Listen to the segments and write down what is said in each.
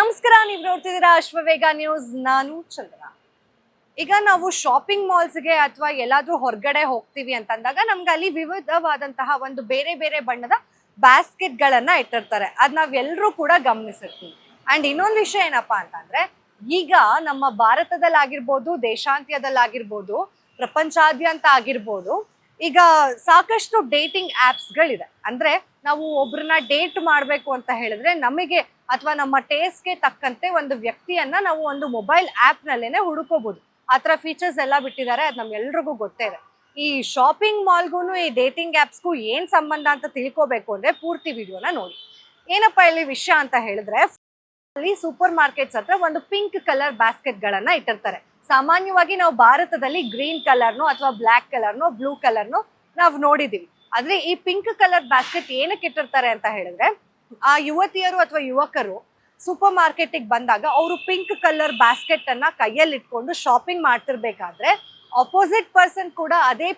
ನಮಸ್ಕಾರ, ನೀವು ನೋಡ್ತಿದ್ದೀರಾ ಅಶ್ವವೇಗ ನ್ಯೂಸ್. ನಾನು ಚಂದ್ರನಾ. ಈಗ ನಾವು ಶಾಪಿಂಗ್ ಮಾಲ್ಸ್ಗೆ ಅಥವಾ ಎಲ್ಲಾದ್ರೂ ಹೊರಗಡೆ ಹೋಗ್ತೀವಿ ಅಂತಂದಾಗ ನಮ್ಗೆ ಅಲ್ಲಿ ವಿವಿಧವಾದಂತಹ ಒಂದು ಬೇರೆ ಬೇರೆ ಬಣ್ಣದ ಬ್ಯಾಸ್ಕೆಟ್ ಗಳನ್ನ ಇಟ್ಟಿರ್ತಾರೆ. ಅದ್ ನಾವೆಲ್ಲರೂ ಕೂಡ ಗಮನಿಸಿರ್ತೀವಿ. ಅಂಡ್ ಇನ್ನೊಂದು ವಿಷಯ ಏನಪ್ಪಾ ಅಂತಂದ್ರೆ, ಈಗ ನಮ್ಮ ಭಾರತದಲ್ಲಾಗಿರ್ಬೋದು, ದೇಶಾಂತ್ಯದಲ್ಲಾಗಿರ್ಬೋದು, ಪ್ರಪಂಚಾದ್ಯಂತ ಆಗಿರ್ಬೋದು, ಈಗ ಸಾಕಷ್ಟು ಡೇಟಿಂಗ್ ಆಪ್ಸ್ಗಳಿದೆ. ಅಂದ್ರೆ ನಾವು ಒಬ್ರನ್ನ ಡೇಟ್ ಮಾಡಬೇಕು ಅಂತ ಹೇಳಿದ್ರೆ ನಮಗೆ ಅಥವಾ ನಮ್ಮ ಟೇಸ್ಟ್ಗೆ ತಕ್ಕಂತೆ ಒಂದು ವ್ಯಕ್ತಿಯನ್ನ ನಾವು ಒಂದು ಮೊಬೈಲ್ ಆಪ್ ನಲ್ಲೇನೆ ಹುಡುಕೋಬಹುದು. ಆ ಥರ ಫೀಚರ್ಸ್ ಎಲ್ಲ ಬಿಟ್ಟಿದ್ದಾರೆ, ಅದು ನಮ್ಗೆಲ್ರಿಗೂ ಗೊತ್ತೇ ಇದೆ. ಈ ಶಾಪಿಂಗ್ ಮಾಲ್ಗೂ ಈ ಡೇಟಿಂಗ್ ಆ್ಯಪ್ಸ್ಗೂ ಏನು ಸಂಬಂಧ ಅಂತ ತಿಳ್ಕೋಬೇಕು ಅಂದ್ರೆ ಪೂರ್ತಿ ವಿಡಿಯೋನ ನೋಡಿ. ಏನಪ್ಪಾ ಇಲ್ಲಿ ವಿಷಯ ಅಂತ ಹೇಳಿದ್ರೆ, ಅಲ್ಲಿ ಸೂಪರ್ ಮಾರ್ಕೆಟ್ಸ್ ಹತ್ರ ಒಂದು ಪಿಂಕ್ ಕಲರ್ ಬ್ಯಾಸ್ಕೆಟ್ ಗಳನ್ನ ಇಟ್ಟಿರ್ತಾರೆ. ಸಾಮಾನ್ಯವಾಗಿ ನಾವು ಭಾರತದಲ್ಲಿ ಗ್ರೀನ್ ಕಲರ್ನೋ ಅಥವಾ ಬ್ಲ್ಯಾಕ್ ಕಲರ್ನೋ ಬ್ಲೂ ಕಲರ್ನೋ ನಾವು ನೋಡಿದೀವಿ. ಆದ್ರೆ ಈ ಪಿಂಕ್ ಕಲರ್ ಬ್ಯಾಸ್ಕೆಟ್ ಏನಕ್ಕೆ ಇಟ್ಟಿರ್ತಾರೆ ಅಂತ ಹೇಳಿದ್ರೆ, ಆ ಯುವತಿಯರು ಅಥವಾ ಯುವಕರು ಸೂಪರ್ ಮಾರ್ಕೆಟಿಗೆ ಬಂದಾಗ ಅವರು ಪಿಂಕ್ ಕಲರ್ ಬ್ಯಾಸ್ಕೆಟ್ ಅನ್ನ ಕೈಯಲ್ಲಿ ಇಟ್ಕೊಂಡು ಶಾಪಿಂಗ್ ಮಾಡ್ತಿರ್ಬೇಕಾದ್ರೆ ಅಪೋಸಿಟ್ ಪರ್ಸನ್ ಕೂಡ ಅದೇ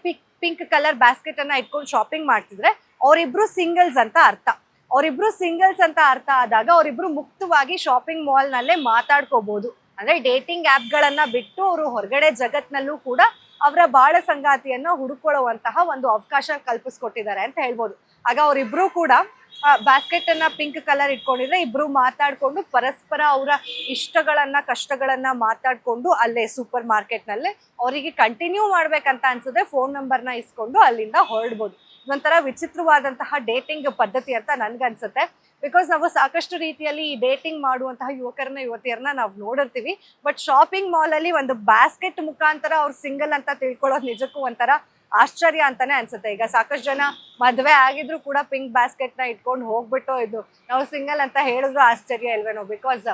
ಪಿಂಕ್ ಕಲರ್ ಬ್ಯಾಸ್ಕೆಟ್ ಅನ್ನ ಇಟ್ಕೊಂಡು ಶಾಪಿಂಗ್ ಮಾಡ್ತಿದ್ರೆ ಅವರಿಬ್ರು ಸಿಂಗಲ್ಸ್ ಅಂತ ಅರ್ಥ. ಅವರಿಬ್ರು ಸಿಂಗಲ್ಸ್ ಅಂತ ಅರ್ಥ ಆದಾಗ ಅವರಿಬ್ರು ಮುಕ್ತವಾಗಿ ಶಾಪಿಂಗ್ ಮಾಲ್ ನಲ್ಲೇ ಮಾತಾಡ್ಕೋಬಹುದು. ಅಂದ್ರೆ ಡೇಟಿಂಗ್ ಆಪ್ ಗಳನ್ನ ಬಿಟ್ಟು ಅವರು ಹೊರಗಡೆ ಜಗತ್ನಲ್ಲೂ ಕೂಡ ಅವರ ಬಾಳ ಸಂಗಾತಿಯನ್ನ ಹುಡುಕೊಳ್ಳುವಂತಹ ಒಂದು ಅವಕಾಶ ಕಲ್ಪಿಸ್ಕೊಟ್ಟಿದ್ದಾರೆ ಅಂತ ಹೇಳ್ಬೋದು. ಆಗ ಅವರಿಬ್ರು ಕೂಡ ಬ್ಯಾಸ್ಕೆಟ್ ಅನ್ನ ಪಿಂಕ್ ಕಲರ್ ಇಟ್ಕೊಂಡಿದ್ರೆ ಇಬ್ರು ಮಾತಾಡ್ಕೊಂಡು ಪರಸ್ಪರ ಅವರ ಇಷ್ಟಗಳನ್ನ ಕಷ್ಟಗಳನ್ನ ಮಾತಾಡ್ಕೊಂಡು ಅಲ್ಲೇ ಸೂಪರ್ ಮಾರ್ಕೆಟ್ ನಲ್ಲೇ ಅವರಿಗೆ ಕಂಟಿನ್ಯೂ ಮಾಡ್ಬೇಕಂತ ಅನ್ಸಿದ್ರೆ ಫೋನ್ ನಂಬರ್ನ ಇಸ್ಕೊಂಡು ಅಲ್ಲಿಂದ ಹೊರಡ್ಬೋದು. ಇದೊಂಥರ ವಿಚಿತ್ರವಾದಂತಹ ಡೇಟಿಂಗ್ ಪದ್ಧತಿ ಅಂತ ನನ್ಗನ್ಸುತ್ತೆ. ಬಿಕಾಸ್ ನಾವು ಸಾಕಷ್ಟು ರೀತಿಯಲ್ಲಿ ಈ ಡೇಟಿಂಗ್ ಮಾಡುವಂತಹ ಯುವತಿಯರನ್ನ ನಾವು ನೋಡಿರ್ತೀವಿ. ಬಟ್ ಶಾಪಿಂಗ್ ಮಾಲ್ ಅಲ್ಲಿ ಒಂದು ಬ್ಯಾಸ್ಕೆಟ್ ಮುಖಾಂತರ ಅವ್ರು ಸಿಂಗಲ್ ಅಂತ ತಿಳ್ಕೊಳ್ಳೋದು ನಿಜಕ್ಕೂ ಒಂಥರ ಆಶ್ಚರ್ಯ ಅಂತಾನೆ ಅನ್ಸುತ್ತೆ. ಈಗ ಸಾಕಷ್ಟು ಜನ ಮದ್ವೆ ಆಗಿದ್ರು ಕೂಡ ಪಿಂಕ್ ಬ್ಯಾಸ್ಕೆಟ್ ನ ಇಟ್ಕೊಂಡು ಹೋಗ್ಬಿಟ್ಟು ಇದು ನಾವು ಸಿಂಗಲ್ ಅಂತ ಹೇಳಿದ್ರು ಆಶ್ಚರ್ಯ ಇಲ್ವೇನೋ, ಬಿಕಾಸ್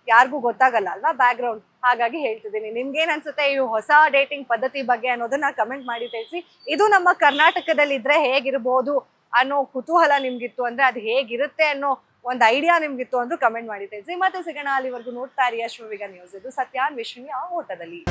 ಯಾರಿಗೂ ಗೊತ್ತಾಗಲ್ಲ ಅಲ್ವಾ ಬ್ಯಾಕ್ ಗ್ರೌಂಡ್. ಹಾಗಾಗಿ ಹೇಳ್ತಿದ್ದೀನಿ. ನಿಮ್ಗೇನ್ ಅನ್ಸುತ್ತೆ ಈ ಹೊಸ ಡೇಟಿಂಗ್ ಪದ್ಧತಿ ಬಗ್ಗೆ ಅನ್ನೋದನ್ನ ಕಮೆಂಟ್ ಮಾಡಿ ತಿಳಿಸಿ. ಇದು ನಮ್ಮ ಕರ್ನಾಟಕದಲ್ಲಿ ಇದ್ರೆ ಹೇಗಿರ್ಬೋದು ಅನ್ನೋ ಕುತೂಹಲ ನಿಮ್ಗಿತ್ತು ಅಂದ್ರೆ, ಅದು ಹೇಗಿರುತ್ತೆ ಅನ್ನೋ ಒಂದು ಐಡಿಯಾ ನಿಮ್ಗಿತ್ತು ಅಂದ್ರೂ ಕಮೆಂಟ್ ಮಾಡಿ ತಿಳಿಸಿ. ಮತ್ತೆ ಸಿಗೋಣ, ಅಲ್ಲಿವರೆಗೂ ನೋಡ್ತಾ ಇರಿ ಅಶ್ವವೇಗ ನ್ಯೂಸ್. ಇದು ಸತ್ಯ ವಿಶ್ವನಿಯ ಓಟದಲ್ಲಿ.